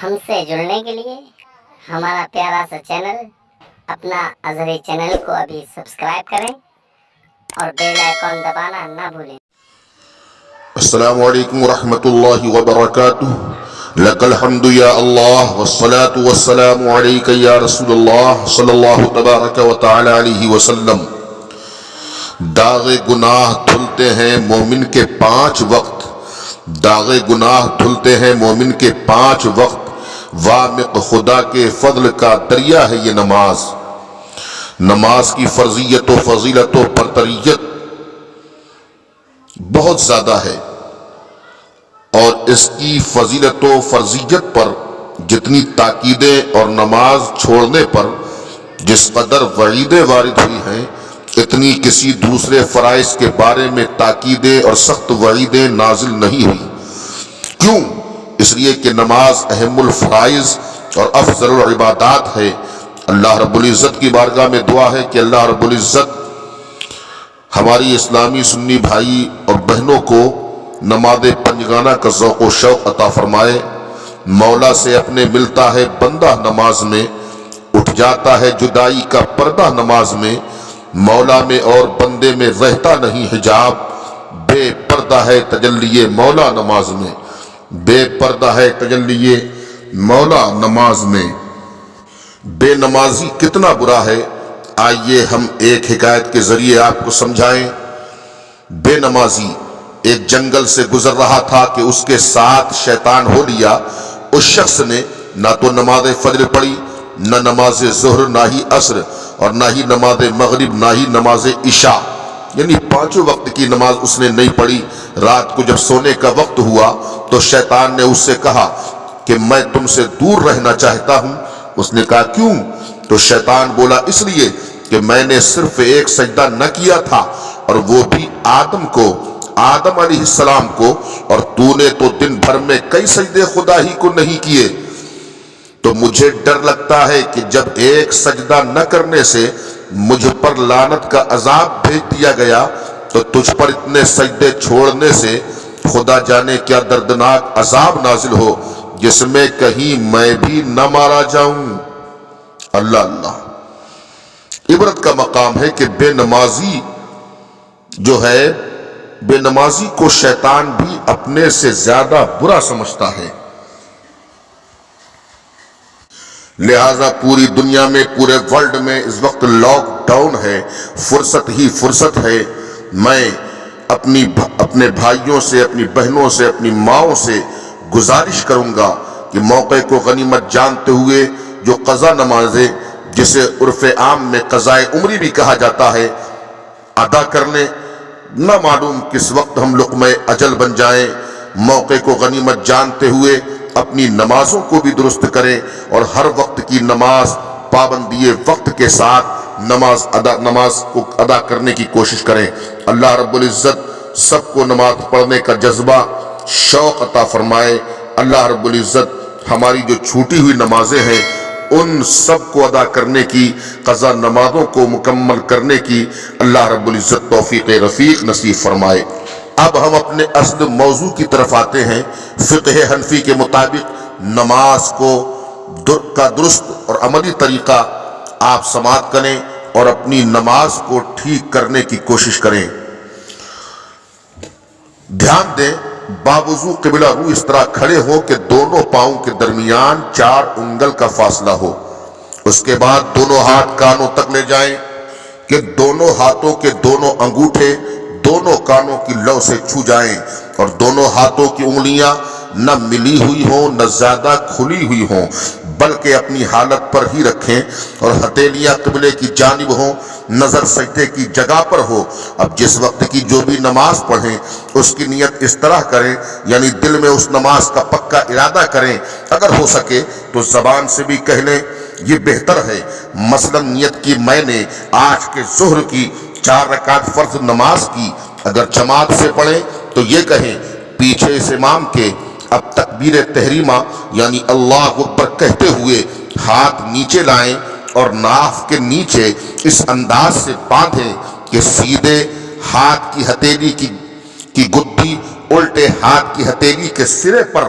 ہم سے جڑنے کے لیے ہمارا پیارا سا چینل اپنا ازہری چینل کو ابھی سبسکرائب کریں اور بیل آئیکن دبانا نہ بھولیں۔ السلام علیکم ورحمۃ اللہ وبرکاتہ۔ لک الحمد یا اللہ والصلاة والسلام علیک یا رسول اللہ صلی اللہ تبارک و تعالی علیہ وسلم۔ داغ گناہ دھلتے ہیں مومن کے 5 وقت، داغ گناہ دھلتے ہیں مومن کے 5 وقت۔ وامق خدا کے فضل کا دریا ہے یہ نماز۔ نماز کی فرضیت و فضیلت و برتریت بہت زیادہ ہے، اور اس کی فضیلت و فرضیت پر جتنی تاکیدیں اور نماز چھوڑنے پر جس قدر وعیدیں وارد ہوئی ہیں، اتنی کسی دوسرے فرائض کے بارے میں تاکیدیں اور سخت وعیدیں نازل نہیں ہوئی۔ کیوں؟ اس لیے کہ نماز اہم الفرائض اور افضل العبادات ہے۔ اللہ رب العزت کی بارگاہ میں دعا ہے کہ اللہ رب العزت ہماری اسلامی سنی بھائی اور بہنوں کو نماز پنجگانہ کا ذوق و شوق عطا فرمائے۔ مولا سے اپنے ملتا ہے بندہ نماز میں، اٹھ جاتا ہے جدائی کا پردہ نماز میں۔ مولا میں اور بندے میں رہتا نہیں حجاب، بے پردہ ہے تجلی مولا نماز میں، بے پردہ ہے تجلی مولا نماز میں۔ بے نمازی کتنا برا ہے، آئیے ہم ایک حکایت کے ذریعے آپ کو سمجھائیں۔ بے نمازی ایک جنگل سے گزر رہا تھا کہ اس کے ساتھ شیطان ہو لیا۔ اس شخص نے نہ تو نماز فجر پڑھی، نہ نماز ظہر، نہ ہی عصر، اور نہ ہی نماز مغرب، نہ ہی نماز عشاء، یعنی 5 وقت کی نماز اس نے نہیں پڑھی۔ رات کو جب سونے کا وقت ہوا تو شیطان نے اس سے کہا کہ میں تم سے دور رہنا چاہتا ہوں۔ اس نے کہا کیوں؟ تو شیطان بولا اس لیے کہ میں نے صرف ایک سجدہ نہ کیا تھا، اور وہ بھی آدم علیہ السلام کو، اور تو نے تو دن بھر میں کئی سجدے خدا ہی کو نہیں کیے۔ تو مجھے ڈر لگتا ہے کہ جب ایک سجدہ نہ کرنے سے مجھ پر لعنت کا عذاب بھیج دیا گیا، تو تجھ پر اتنے سجدے چھوڑنے سے خدا جانے کیا دردناک عذاب نازل ہو، جس میں کہیں میں بھی نہ مارا جاؤں۔ اللہ اللہ، عبرت کا مقام ہے کہ بے نمازی جو ہے، بے نمازی کو شیطان بھی اپنے سے زیادہ برا سمجھتا ہے۔ لہذا پوری دنیا میں، پورے ورلڈ میں اس وقت لاک ڈاؤن ہے، فرصت ہی فرصت ہے۔ میں اپنے بھائیوں سے، اپنی بہنوں سے، اپنی ماؤں سے گزارش کروں گا کہ موقع کو غنیمت جانتے ہوئے جو قضا نمازیں، جسے عرف عام میں قضائے عمری بھی کہا جاتا ہے، ادا کر لیں۔ نہ معلوم کس وقت ہم لقمہ اجل بن جائیں۔ موقع کو غنیمت جانتے ہوئے اپنی نمازوں کو بھی درست کریں، اور ہر وقت کی نماز پابندی وقت کے ساتھ نماز کو ادا کرنے کی کوشش کریں۔ اللہ رب العزت سب کو نماز پڑھنے کا جذبہ، شوق عطا فرمائے۔ اللہ رب العزت ہماری جو چھوٹی ہوئی نمازیں ہیں ان سب کو ادا کرنے کی، قضا نمازوں کو مکمل کرنے کی اللہ رب العزت توفیق رفیق نصیب فرمائے۔ اب ہم اپنے اصل موضوع کی طرف آتے ہیں۔ فقہ حنفی کے مطابق نماز کا درست اور عملی طریقہ آپ سماعت کریں اور اپنی نماز کو ٹھیک کرنے کی کوشش کریں۔ دھیان دیں، باوضو قبلہ رو اس طرح کھڑے ہو کہ دونوں پاؤں کے درمیان 4 انگل کا فاصلہ ہو۔ اس کے بعد دونوں ہاتھ کانوں تک لے جائیں کہ دونوں ہاتھوں کے دونوں انگوٹھے دونوں کانوں کی لو سے چھو جائیں، اور دونوں ہاتھوں کی انگلیاں نہ ملی ہوئی ہوں نہ زیادہ کھلی ہوئی ہوں، بلکہ اپنی حالت پر ہی رکھیں، اور ہتھیلیاں قبلے کی جانب ہوں، نظر سجدے کی جگہ پر ہو۔ اب جس وقت کی جو بھی نماز پڑھیں اس کی نیت اس طرح کریں، یعنی دل میں اس نماز کا پکا ارادہ کریں۔ اگر ہو سکے تو زبان سے بھی کہہ لیں، یہ بہتر ہے۔ مثلا نیت کی میں نے آج کے ظہر کی 4 رکعت فرض نماز کی، اگر جماعت سے پڑھیں تو یہ کہیں پیچھے اس امام کے، اب تکبیر تحریمہ یعنی اللہ اکبر کہتے ہوئے ہاتھ نیچے لائیں اور ناف کے نیچے اس انداز سے باندھیں کہ سیدھے ہاتھ کی ہتھیلی کی گدی الٹے ہاتھ کی ہتھیلی کے سرے پر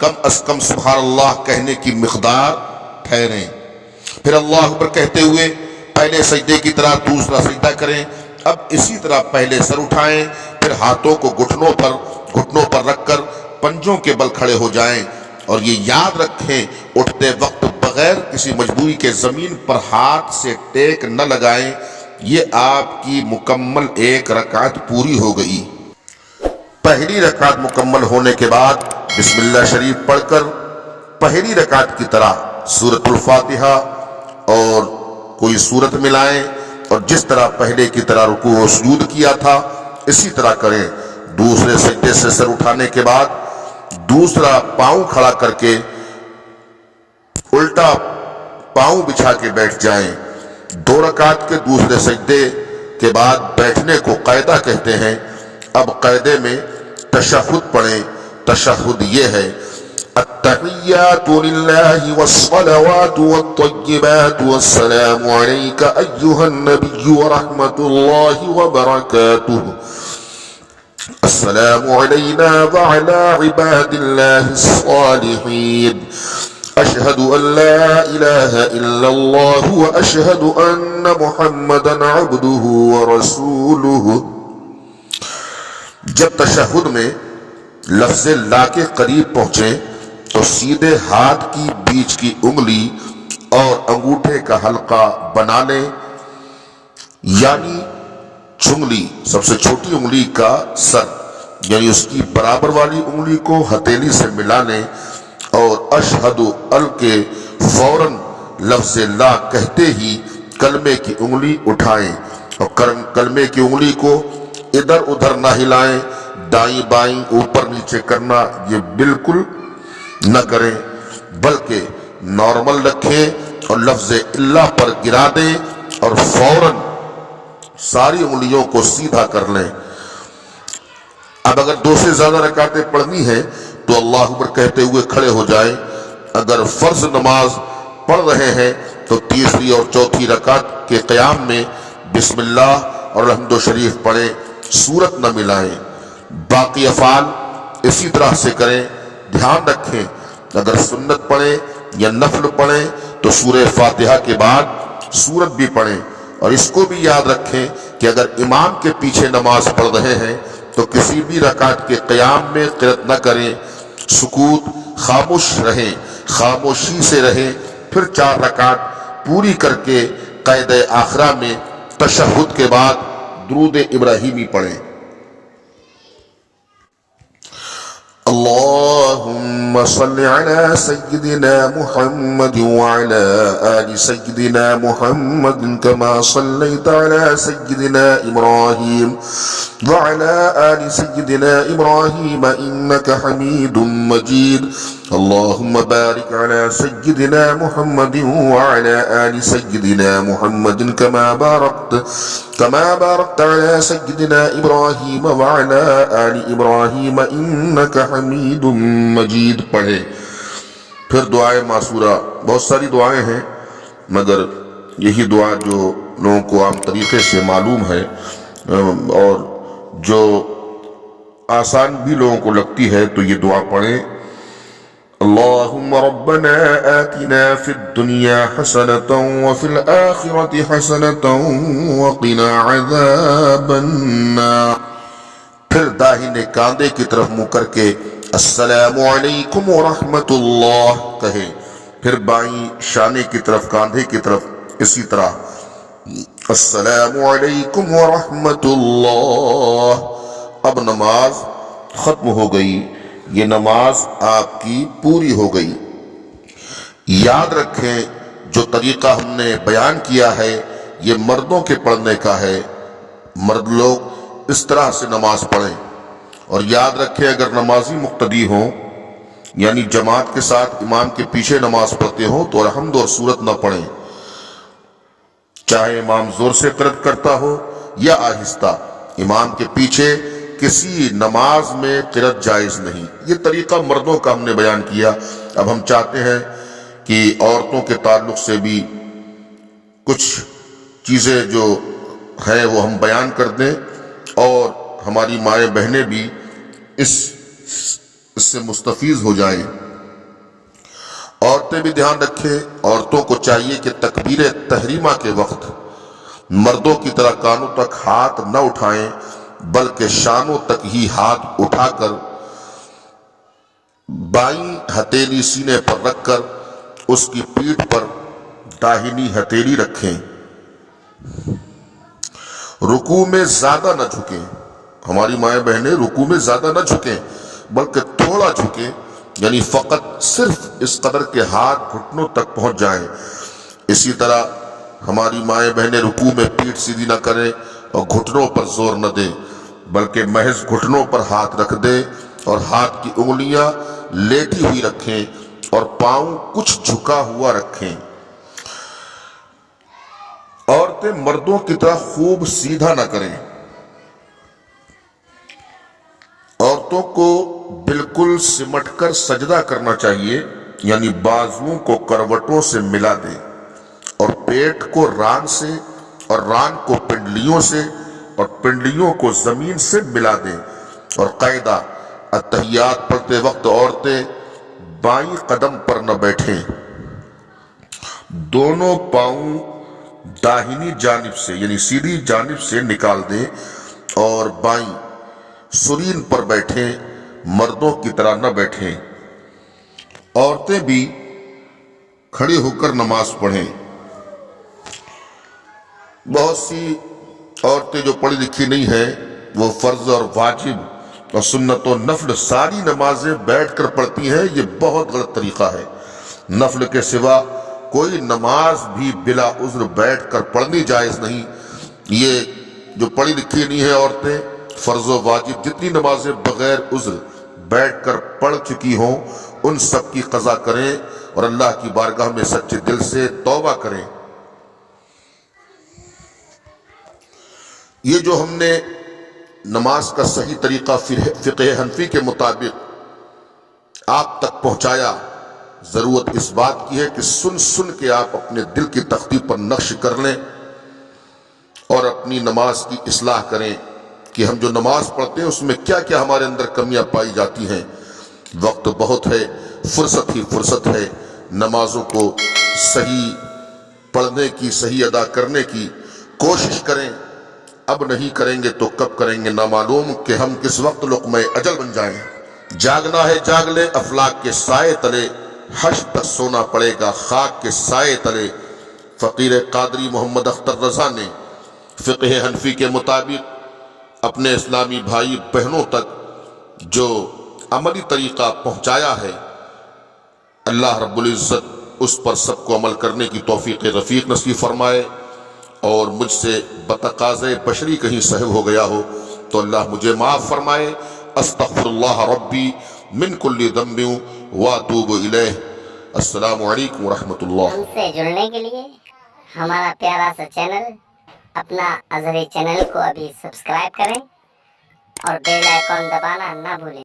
کم از کم سبحان اللہ کہنے کی مقدار ٹھہریں۔ پھر اللہ اکبر کہتے ہوئے پہلے سجدے کی طرح دوسرا سجدہ کریں۔ اب اسی طرح پہلے سر اٹھائیں، پھر ہاتھوں کو گھٹنوں پر رکھ کر پنجوں کے بل کھڑے ہو جائیں، اور یہ یاد رکھیں اٹھتے وقت بغیر کسی مجبوری کے زمین پر ہاتھ سے ٹیک نہ لگائیں۔ یہ آپ کی مکمل ایک رکعت پوری ہو گئی۔ پہلی رکعت مکمل ہونے کے بعد بسم اللہ شریف پڑھ کر پہلی رکعت کی طرح سورۃ الفاتحہ اور کوئی سورت ملائیں، اور جس طرح پہلے کی طرح رکوع و سجود کیا تھا اسی طرح کریں۔ دوسرے سجدے سے سر اٹھانے کے بعد دوسرا پاؤں کھڑا کر کے الٹا پاؤں بچھا کے بیٹھ جائیں۔ 2 رکعت کے دوسرے سجدے کے بعد بیٹھنے کو قاعدہ کہتے ہیں۔ اب قاعدے میں تشہد پڑھیں۔ تشہد یہ ہے: التحیات للہ والصلوات والطیبات والسلام علیک ایہا النبی ورحمۃ اللہ وبرکاتہ، السلام علینا وعلی عباد اللہ الصالحین، اشہد ان لا الہ الا اللہ واشہد ان محمدا عبدہ ورسولہ۔ جب تشہد میں لفظ لا کے قریب پہنچیں تو سیدھے ہاتھ کی بیچ کی انگلی اور انگوٹھے کا حلقہ بنا لیں، یعنی چنگلی سب سے چھوٹی انگلی کا سر، یعنی اس کی برابر والی انگلی کو ہتھیلی سے ملا لیں، اور اشہد ال کے فوراً لفظ لا کہتے ہی کلمے کی انگلی اٹھائیں، اور کلمے کی انگلی کو ادھر ادھر نہ ہلائیں، دائیں بائیں اوپر نیچے کرنا یہ بالکل نہ کریں، بلکہ نارمل رکھیں اور لفظ اللہ پر گرا دیں اور فوراً ساری انگلیوں کو سیدھا کر لیں۔ اب اگر 2 سے زیادہ رکعتیں پڑھنی ہیں تو اللہ اکبر کہتے ہوئے کھڑے ہو جائیں۔ اگر فرض نماز پڑھ رہے ہیں تو تیسری اور چوتھی رکعت کے قیام میں بسم اللہ اور الحمد شریف پڑھیں، سورت نہ ملائیں۔ باقی افعال اسی طرح سے کریں۔ دھیان رکھیں اگر سنت پڑھیں یا نفل پڑھیں تو سورہ فاتحہ کے بعد سورت بھی پڑھیں، اور اس کو بھی یاد رکھیں کہ اگر امام کے پیچھے نماز پڑھ رہے ہیں تو کسی بھی رکعت کے قیام میں قرأت نہ کریں، سکوت، خاموش رہیں، خاموشی سے رہیں، پھر 4 رکعت پوری کر کے قید آخرہ میں تشہد کے بعد درود ابراہیمی پڑھیں۔ اللهم صل على سيدنا محمد وعلى آل سيدنا محمد كما صليت على سيدنا إبراهيم وعلى آل سيدنا إبراهيم إنك حميد مجيد، اللهم بارك على سيدنا محمد وعلى آل سيدنا محمد كما باركت على سيدنا إبراهيم وعلى آل إبراهيم إنك حمید مجید پڑھے۔ پھر دعائیں معصورہ، بہت ساری دعائیں ہیں مگر یہی دعا جو لوگوں کو عام طریقے سے معلوم ہے اور جو آسان بھی لوگوں کو لگتی ہے تو یہ دعا پڑھیں۔ اللہم ربنا آتنا فی الدنیا حسنة وفی الآخرة حسنة وقنا عذاب النار۔ پھر داہنے کاندھے کی طرف منہ کر کے السلام علیکم ورحمۃ اللہ کہیں، پھر بائیں شانے کی طرف کاندھے کی طرف اسی طرح السلام علیکم ورحمۃ اللہ۔ اب نماز ختم ہو گئی، یہ نماز آپ کی پوری ہو گئی۔ یاد رکھیں جو طریقہ ہم نے بیان کیا ہے یہ مردوں کے پڑھنے کا ہے، مرد لوگ اس طرح سے نماز پڑھیں، اور یاد رکھیں اگر نمازی مقتدی ہوں یعنی جماعت کے ساتھ امام کے پیچھے نماز پڑھتے ہوں تو الحمد اور سورت نہ پڑھیں، چاہے امام زور سے قرأت کرتا ہو یا آہستہ، امام کے پیچھے کسی نماز میں قرأت جائز نہیں۔ یہ طریقہ مردوں کا ہم نے بیان کیا۔ اب ہم چاہتے ہیں کہ عورتوں کے تعلق سے بھی کچھ چیزیں جو ہیں وہ ہم بیان کر دیں اور ہماری مائیں بہنیں بھی اس سے مستفیض ہو جائیں۔ عورتیں بھی دھیان رکھیں، عورتوں کو چاہیے کہ تکبیر تحریمہ کے وقت مردوں کی طرح کانوں تک ہاتھ نہ اٹھائیں، بلکہ شانوں تک ہی ہاتھ اٹھا کر بائیں ہتھیلی سینے پر رکھ کر اس کی پیٹھ پر داہنی ہتھیلی رکھیں۔ رکوع میں زیادہ نہ جھکیں، ہماری مائیں بہنیں رکوع میں زیادہ نہ جھکیں بلکہ تھوڑا جھکیں، یعنی فقط صرف اس قدر کے ہاتھ گھٹنوں تک پہنچ جائیں۔ اسی طرح ہماری مائیں بہنیں رکوع میں پیٹھ سیدھی نہ کریں اور گھٹنوں پر زور نہ دیں، بلکہ محض گھٹنوں پر ہاتھ رکھ دیں اور ہاتھ کی انگلیاں لیٹی ہوئی رکھیں اور پاؤں کچھ جھکا ہوا رکھیں۔ عورتیں مردوں کی طرح خوب سیدھا نہ کریں، عورتوں کو بالکل سمٹ کر سجدہ کرنا چاہیے، یعنی بازوؤں کو کروٹوں سے ملا دیں اور پیٹ کو ران سے اور ران کو پنڈلیوں سے اور پنڈلیوں کو زمین سے ملا دیں۔ اور قاعدہ اتحیات پڑھتے وقت عورتیں بائیں قدم پر نہ بیٹھیں، دونوں پاؤں داہنی جانب سے یعنی سیدھی جانب سے نکال دیں اور بائیں سرین پر بیٹھیں، مردوں کی طرح نہ بیٹھیں۔ عورتیں بھی کھڑی ہو کر نماز پڑھیں۔ بہت سی عورتیں جو پڑھی لکھی نہیں ہیں وہ فرض اور واجب اور سنت و نفل ساری نمازیں بیٹھ کر پڑھتی ہیں، یہ بہت غلط طریقہ ہے۔ نفل کے سوا کوئی نماز بھی بلا عذر بیٹھ کر پڑھنی جائز نہیں۔ یہ جو پڑھی لکھی نہیں ہے عورتیں، فرض و واجب جتنی نمازیں بغیر عذر بیٹھ کر پڑھ چکی ہوں ان سب کی قضا کریں اور اللہ کی بارگاہ میں سچے دل سے توبہ کریں۔ یہ جو ہم نے نماز کا صحیح طریقہ فقہ حنفی کے مطابق آپ تک پہنچایا، ضرورت اس بات کی ہے کہ سن سن کے آپ اپنے دل کی تختی پر نقش کر لیں اور اپنی نماز کی اصلاح کریں کہ ہم جو نماز پڑھتے ہیں اس میں کیا کیا ہمارے اندر کمیاں پائی جاتی ہیں۔ وقت بہت ہے، فرصت ہی فرصت ہے، نمازوں کو صحیح پڑھنے کی، صحیح ادا کرنے کی کوشش کریں۔ اب نہیں کریں گے تو کب کریں گے، نہ معلوم کہ ہم کس وقت لقمہ اجل بن جائیں۔ جاگنا ہے جاگ لے افلاک کے سائے تلے، حشر تک سونا پڑے گا خاک کے سائے تلے۔ فقیر قادری محمد اختر رضا نے فقہ حنفی کے مطابق اپنے اسلامی بھائی بہنوں تک جو عملی طریقہ پہنچایا ہے، اللہ رب العزت اس پر سب کو عمل کرنے کی توفیق رفیق نصیب فرمائے، اور مجھ سے بتقاضۂ بشری کہیں سہو ہو گیا ہو تو اللہ مجھے معاف فرمائے۔ استغفر اللہ ربی من کل ذنب واتوب الیہ۔ السلام علیکم ورحمۃ اللہ۔ ہم سے جڑنے کے لیے ہمارا پیارا سا چینل اپنا ازہری چینل کو ابھی سبسکرائب کریں اور بیل آئیکن دبانا نہ بھولیں۔